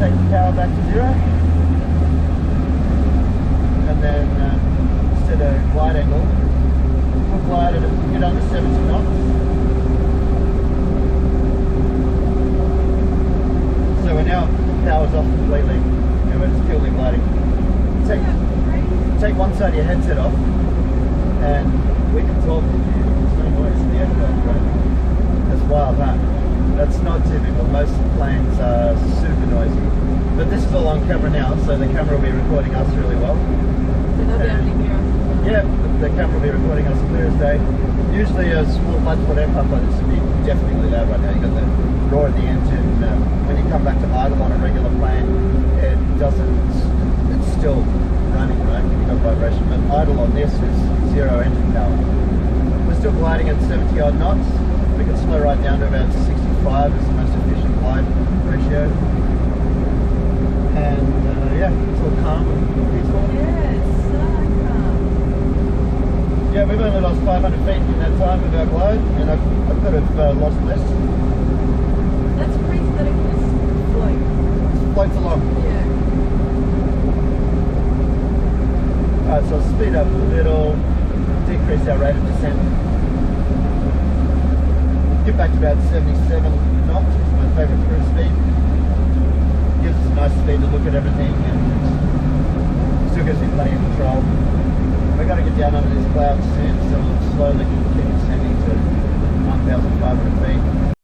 take the power back to 0. And then instead of glide angle, we'll glide at a bit under 70 knots. So we're now power's off completely and we're just purely gliding. Take one side of your headset off and we can talk to you. There's no noise in the aircraft, right? That's wild, huh? That's not typical. Most planes are super noisy. But this is all on camera now, so the camera will be recording us really well. So they'll be able to hear us. Yeah, the camera will be recording us clear as day. Usually a small multiple aircraft like this would be definitely loud right now. You got the roar of the engine. When you come back to idle on a regular plane, it doesn't, it's still running, right? You've got vibration, but idle on this is 0 engine power. We're still gliding at 70 odd knots. We can slow right down to about 65 is the most efficient glide ratio. And yeah, it's all calm and peaceful. Yeah, it's so calm. Yeah, we've only lost 500 feet in that time of our glide, and I could have lost less. That's crazy that it can just float. It floats along. Yeah. Alright, so I'll speed up a little, decrease our rate of descent. Get back to about 77 knots, which is my favourite cruise speed. Gives us a nice speed to look at everything and still gives me plenty of control. We've got to get down under these clouds soon, so we'll slowly continue descending to 1,500 feet.